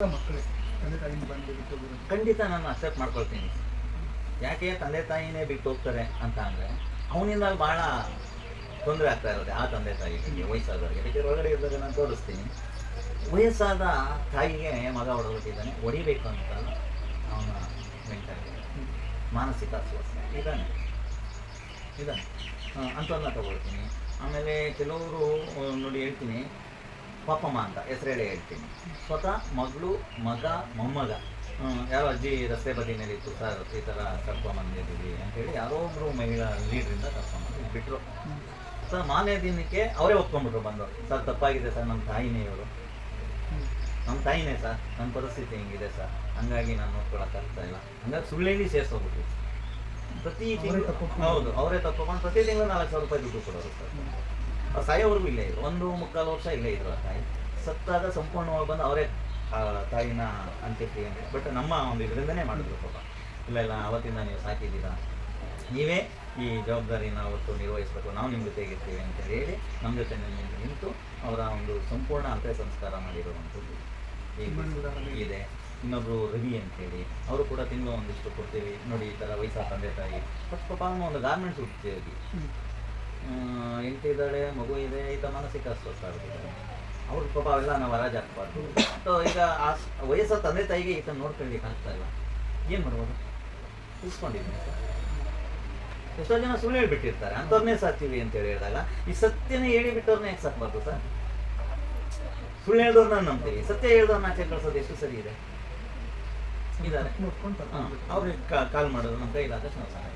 ಮಕ್ಕಳು ತಂದೆ ತಾಯಿಯಿಂದ ಬಂದು ಬಿಟ್ಟು ಹೋಗಿರೋದು ಖಂಡಿತ ನಾನು ಅಕ್ಸೆಪ್ಟ್ ಮಾಡ್ಕೊಳ್ತೀನಿ. ಯಾಕೆ ತಂದೆ ತಾಯಿನೇ ಬಿಟ್ಟು ಹೋಗ್ತಾರೆ ಅಂತ ಅಂದರೆ ಅವನಿಂದ ಅಲ್ಲಿ ಭಾಳ ತೊಂದರೆ ಆಗ್ತಾ ಇರುತ್ತೆ ಆ ತಂದೆ ತಾಯಿಗೆ, ವಯಸ್ಸಾದವರಿಗೆ. ಅದಕ್ಕೆ ಹೊರಗಡೆ ಇದ್ದಾಗ ನಾನು ತೋರಿಸ್ತೀನಿ, ವಯಸ್ಸಾದ ತಾಯಿಗೆ ಮಗ ಹೊಡೆದಿದ್ದಾನೆ, ಹೊಡಿಬೇಕು ಅಂತ ಅವನ ಮೆಂಟಾಲಿಟಿ, ಮಾನಸಿಕ ಅಸ್ವಸ್ಥ ಇದ್ದಾನೆ ಅಂಥದ್ದನ್ನ ತಗೊಳ್ತೀನಿ. ಆಮೇಲೆ ಕೆಲವರು ನೋಡಿ ಹೇಳ್ತೀನಿ, ಪಾಪಮ್ಮ ಅಂತ ಹೆಸರೇಳಿ ಹೇಳ್ತೀನಿ. ಸ್ವತಃ ಮಗಳು, ಮಗ, ಮೊಮ್ಮಗ ಯಾರೋ ಅಜ್ಜಿ ರಸ್ತೆ ಬದಿ ಮೇಲೆ ಇತ್ತು ಸರ್, ಈ ಥರ ಕರ್ಕೊಂಬಂದಿದ್ದೀವಿ ಅಂತೇಳಿ ಯಾರೋ ಒಬ್ಬರು ಮಹಿಳಾ ಲೀಡ್ರಿಂದ ಕರ್ಕೊಂಬಂದು ಬಿಟ್ಟರು ಸರ್. ಮಾನ್ಯ ದಿನಕ್ಕೆ ಅವರೇ ಒಪ್ಕೊಂಡ್ಬಿಟ್ರು ಬಂದವರು, ಸರ್ ತಪ್ಪಾಗಿದೆ ಸರ್, ನಮ್ಮ ತಾಯಿನೇ ಇವರು, ನಮ್ಮ ತಾಯಿನೇ ಸರ್, ನನ್ನ ಪರಿಸ್ಥಿತಿ ಹಿಂಗಿದೆ ಸರ್, ಹಂಗಾಗಿ ನಾನು ನೋಡ್ಕೊಳಕ್ಕಾಗ್ತಾ ಇಲ್ಲ, ಹಂಗಾಗಿ ಸುಳ್ಳೇಲಿ ಸೇರಿಸೋಗ್ಬಿಟ್ವಿ. ಪ್ರತಿ ತಿಂಗಳು ಹೌದು ಅವರೇ ತಪ್ಪಿಕೊಂಡು ಪ್ರತಿ ತಿಂಗಳು 4,000 ರೂಪಾಯಿ ದುಡ್ಡು ಕೊಡೋರು ಸರ್. ಅವ್ರು ಸಾಯೋವರೆಗೂ ಇಲ್ಲೇ ಇದ್ರು, 1.25 ವರ್ಷ ಇಲ್ಲೇ ಇದ್ರು ಆ ತಾಯಿ. ಸತ್ತಾಗ ಸಂಪೂರ್ಣವಾಗಿ ಬಂದು ಅವರೇ ತಾಯಿನ ಅಂತ್ಯಕ್ರಿಯೆ. ಬಟ್ ನಮ್ಮ ಒಂದು ಇದರಿಂದನೇ ಮಾಡಿದ್ರು ಪಾಪ. ಇಲ್ಲ ಅವತ್ತಿಂದ ನೀವು ಸಾಕಿದ್ದೀರಾ, ನೀವೇ ಈ ಜವಾಬ್ದಾರಿನ ಅವತ್ತು ನಿರ್ವಹಿಸಬೇಕು, ನಾವು ನಿಮ್ಮ ಜೊತೆಗಿರ್ತೀವಿ ಅಂತ ಹೇಳಿ ನಮ್ಮ ಜೊತೆ ನಿಂತು ಅವರ ಒಂದು ಸಂಪೂರ್ಣ ಅಂತ್ಯ ಸಂಸ್ಕಾರ ಮಾಡಿರುವಂಥದ್ದು ಇದೆ. ಇನ್ನೊಬ್ಬರು ರವಿ ಅಂತೇಳಿ, ಅವರು ಕೂಡ ತಿಂಗಳು ಒಂದಿಷ್ಟು ಕೊಡ್ತೀವಿ ನೋಡಿ, ಈ ಥರ ವಯಸ್ಸಾದ ತಂದೆ ತಾಯಿ. ಫಸ್ಟ್ ಪಾಪ ಒಂದು ಗಾರ್ಮೆಂಟ್ಸ್ ಹುಡ್ತೀವಿ, ಹೆಂಡತಿದ್ದಾಳೆ, ಮಗು ಇದೆ, ಈತ ಮಾನಸಿಕ ಅಸ್ವಸ್ಥ ಆಗ್ತಿದ್ದಾರೆ. ಅವ್ರ ಪಾಪ ಅವೆಲ್ಲ ನಾವು ಹರಾಜು ಹಾಕ್ಬಾರ್ದು. ಸೊ ಈಗ ಆ ವಯಸ್ಸಾದ ತಂದೆ ತಾಯಿಗೆ ಈತ ನೋಡ್ಕೊಳ್ಳಿಕ್ಕೆ ಆಗ್ತಾ ಇಲ್ಲ, ಏನು ಮಾಡ್ಬೋದು? ಇಸ್ಕೊಂಡಿದ್ದೀನಿ ಸರ್. ಎಷ್ಟೋ ಜನ ಸುಳ್ಳು ಹೇಳ್ಬಿಟ್ಟಿರ್ತಾರೆ, ಅಂಥವ್ರನ್ನೇ ಸಾಕ್ತೀವಿ ಅಂತೇಳಿ ಹೇಳಿದಾಗ ಈ ಸತ್ಯನೇ ಹೇಳಿಬಿಟ್ಟವ್ರನ್ನೇ ಯಾಕೆ ಸಾಕ್ಬಾರ್ದು ಸರ್? ಸುಳ್ಳು ಹೇಳ್ದವ್ರನ್ನ ನಂಬ್ತೀವಿ, ಸತ್ಯ ಹೇಳ್ದವ್ರನ್ನ ಆಚೆ ಕಳ್ಸೋದು ಎಷ್ಟು ಸರಿ ಇದೆ? ಇದ್ದಾರೆ, ಅವ್ರಿಗೆ ಕಾಲ್ ಮಾಡೋದು ನಮ್ಮ ಕೈಲಾದಷ್ಟು ನಾವು ಸಹಾಯ